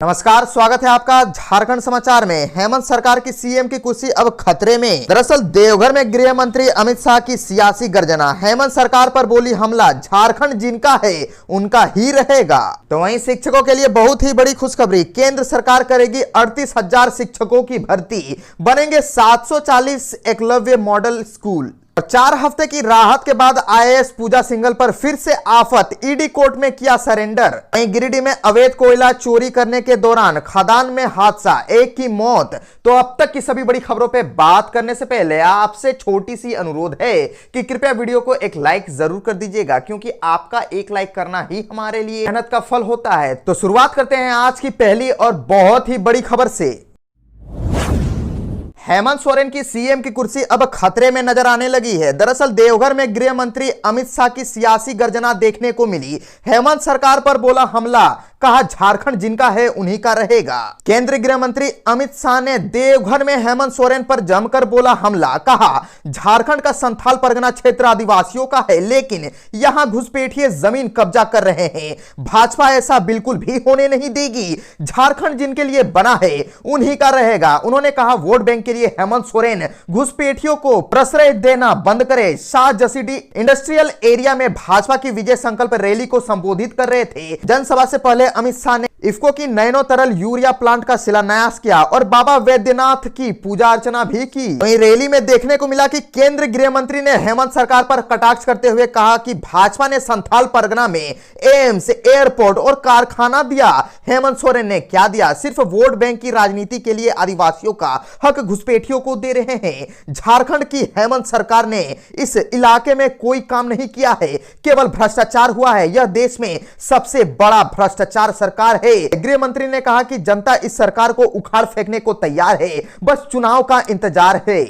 नमस्कार, स्वागत है आपका झारखंड समाचार में। हेमंत सरकार की सीएम की कुर्सी अब खतरे में। दरअसल देवघर में गृह मंत्री अमित शाह की सियासी गर्जना। हेमंत सरकार पर बोली हमला, झारखंड जिनका है उनका ही रहेगा। तो वहीं शिक्षकों के लिए बहुत ही बड़ी खुशखबरी। केंद्र सरकार करेगी 38,000 शिक्षकों की भर्ती, बनेंगे 740 एकलव्य मॉडल स्कूल। 4 हफ्ते की राहत के बाद आईएएस पूजा सिंघल पर फिर से आफत, ईडी कोर्ट में किया सरेंडर। वहीं गिरिडीह में अवैध कोयला चोरी करने के दौरान खदान में हादसा, एक की मौत। तो अब तक की सभी बड़ी खबरों पे बात करने से पहले आपसे छोटी सी अनुरोध है कि कृपया वीडियो को एक लाइक जरूर कर दीजिएगा, क्योंकि आपका एक लाइक करना ही हमारे लिए मेहनत का फल होता है। तो शुरुआत करते हैं आज की पहली और बहुत ही बड़ी खबर से। हेमंत सोरेन की सीएम की कुर्सी अब खतरे में नजर आने लगी है। दरअसल देवघर में गृह मंत्री अमित शाह की सियासी गर्जना देखने को मिली। हेमंत सरकार पर बोला हमला, कहा झारखंड जिनका है उन्हीं का रहेगा। केंद्रीय गृह मंत्री अमित शाह ने देवघर में हेमंत सोरेन पर जमकर बोला हमला, कहा झारखंड का संथाल परगना क्षेत्र आदिवासियों का है, लेकिन यहां घुसपैठिए जमीन कब्जा कर रहे हैं। भाजपा ऐसा बिल्कुल भी होने नहीं देगी। झारखंड जिनके लिए बना है उन्हीं का रहेगा। उन्होंने कहा वोट बैंक के लिए हेमंत सोरेन घुसपैठियों को प्रश्रय देना बंद करे। शाह जसीडी इंडस्ट्रियल एरिया में भाजपा की विजय संकल्प रैली को संबोधित कर रहे थे। जनसभा से पहले अमित शाह ने इफ्को की नैनो तरल यूरिया प्लांट का शिलान्यास किया और बाबा वैद्यनाथ की पूजा अर्चना भी की। वहीं रैली में देखने को मिला कि केंद्रीय गृह मंत्री ने हेमंत सरकार पर कटाक्ष करते हुए कहा कि भाजपा ने संथाल परगना में एम्स, एयरपोर्ट और कारखाना दिया। हेमंत सोरेन ने क्या दिया? सिर्फ वोट बैंक की राजनीति के लिए आदिवासियों का हक घुसपैठियों को दे रहे हैं। झारखंड की हेमंत सरकार ने इस इलाके में कोई काम नहीं किया है, केवल भ्रष्टाचार हुआ है। यह देश में सबसे बड़ा भ्रष्टाचार सरकार है। गृह मंत्री ने कहा कि जनता इस सरकार को उखाड़ फेंकने को तैयार है, बस चुनाव का इंतजार है।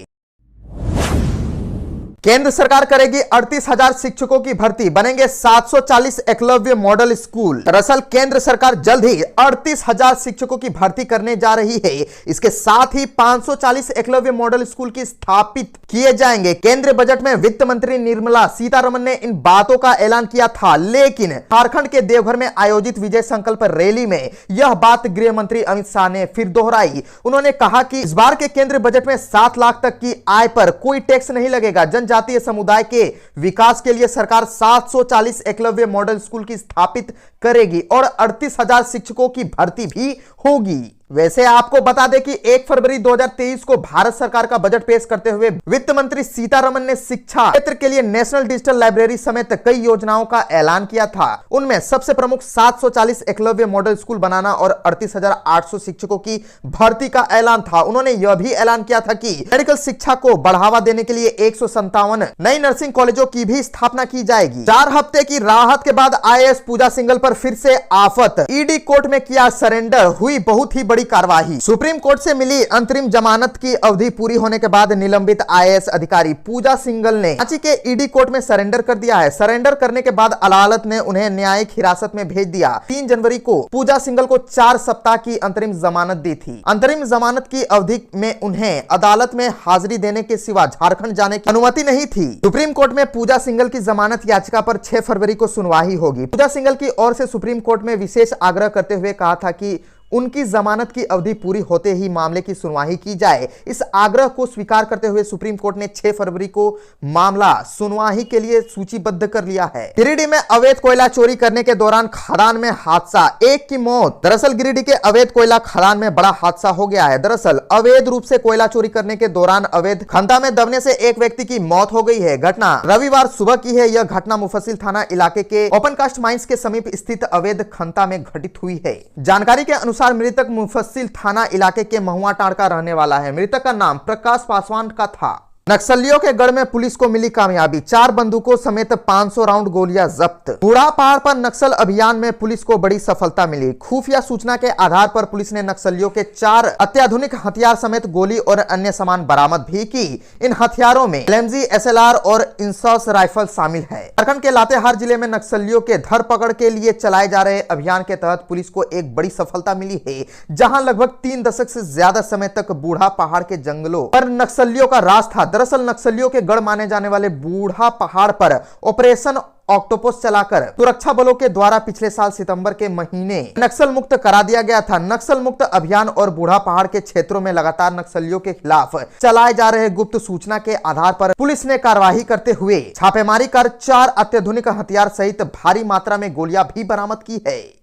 केंद्र सरकार करेगी 38,000 शिक्षकों की भर्ती, बनेंगे 740 एकलव्य मॉडल स्कूल। दरअसल केंद्र सरकार जल्द ही 38,000 शिक्षकों की भर्ती करने जा रही है। इसके साथ ही 540 एकलव्य मॉडल स्कूल की स्थापित किए जाएंगे। केंद्रीय बजट में वित्त मंत्री निर्मला सीतारमण ने इन बातों का ऐलान किया था, लेकिन झारखंड के देवघर में आयोजित विजय संकल्प रैली में यह बात गृह मंत्री अमित शाह ने फिर दोहराई। उन्होंने कहा कि इस बार के केंद्रीय बजट में 7 लाख तक की आय पर कोई टैक्स नहीं लगेगा। जनजातीय समुदाय के विकास के लिए सरकार 740 एकलव्य मॉडल स्कूल की स्थापित करेगी और 38,000 शिक्षकों की भर्ती भी होगी। वैसे आपको बता दें कि 1 फरवरी 2023 को भारत सरकार का बजट पेश करते हुए वित्त मंत्री सीतारमण ने शिक्षा क्षेत्र के लिए नेशनल डिजिटल लाइब्रेरी समेत कई योजनाओं का ऐलान किया था। उनमें सबसे प्रमुख 740 एकलव्य मॉडल स्कूल बनाना और 38,800 शिक्षकों की भर्ती का ऐलान था। उन्होंने यह भी ऐलान किया था कि मेडिकल शिक्षा को बढ़ावा देने के लिए 157 नई नर्सिंग कॉलेजों की भी स्थापना की जाएगी। 4 हफ्ते की राहत के बाद आईएएस पूजा सिंघल पर फिर से आफत, ईडी कोर्ट में किया सरेंडर, हुई बहुत ही बड़ी कार्रवाई। सुप्रीम कोर्ट से मिली अंतरिम जमानत की अवधि पूरी होने के बाद निलंबित आईएएस अधिकारी पूजा सिंघल ने रांची के ईडी कोर्ट में सरेंडर कर दिया है। सरेंडर करने के बाद अदालत ने उन्हें न्यायिक हिरासत में भेज दिया। 3 जनवरी को पूजा सिंघल को 4 सप्ताह की अंतरिम जमानत दी थी। अंतरिम जमानत की अवधि में उन्हें अदालत में हाजिरी देने के सिवा झारखंड जाने की अनुमति नहीं थी। सुप्रीम कोर्ट में पूजा सिंघल की जमानत याचिका पर 6 फरवरी को सुनवाई होगी। पूजा सिंघल की ओर से सुप्रीम कोर्ट में विशेष आग्रह करते हुए कहा था कि उनकी जमानत की अवधि पूरी होते ही मामले की सुनवाई की जाए। इस आग्रह को स्वीकार करते हुए सुप्रीम कोर्ट ने 6 फरवरी को मामला सुनवाई के लिए सूचीबद्ध कर लिया है। गिरिडीह में अवैध कोयला चोरी करने के दौरान खदान में हादसा, 1 की मौत। दरअसल गिरिडीह के अवैध कोयला खदान में बड़ा हादसा हो गया है। दरअसल अवैध रूप से कोयला चोरी करने के दौरान अवैध खंता में दबने से एक व्यक्ति की मौत हो गई है। घटना रविवार सुबह की है। यह घटना मुफस्सिल थाना इलाके के ओपन कास्ट माइंस के समीप स्थित अवैध खंता में घटित हुई है। जानकारी के अनुसार मृतक मुफस्सिल थाना इलाके के महुआटांड़ का रहने वाला है। मृतक का नाम प्रकाश पासवान का था। नक्सलियों के गढ़ में पुलिस को मिली कामयाबी, 4 बंदूकों समेत 500 राउंड गोलियां जब्त। बूढ़ा पहाड़ पर नक्सल अभियान में पुलिस को बड़ी सफलता मिली। खुफिया सूचना के आधार पर पुलिस ने नक्सलियों के 4 अत्याधुनिक हथियार समेत गोली और अन्य सामान बरामद भी की। इन हथियारों में LMG, SLR और इंसॉस राइफल शामिल है। झारखंड के लातेहार जिले में नक्सलियों के धरपकड़ के लिए चलाए जा रहे अभियान के तहत पुलिस को एक बड़ी सफलता मिली है, जहां लगभग 3 दशक से ज्यादा समय तक बूढ़ा पहाड़ के जंगलों पर नक्सलियों का राज था। दरअसल नक्सलियों के गढ़ माने जाने वाले बूढ़ा पहाड़ पर ऑपरेशन ऑक्टोपस चलाकर सुरक्षा बलों के द्वारा पिछले साल सितंबर के महीने नक्सल मुक्त करा दिया गया था। नक्सल मुक्त अभियान और बूढ़ा पहाड़ के क्षेत्रों में लगातार नक्सलियों के खिलाफ चलाए जा रहे गुप्त सूचना के आधार पर पुलिस ने कार्यवाही करते हुए छापेमारी कर 4 अत्याधुनिक हथियार सहित भारी मात्रा में गोलियां भी बरामद की है।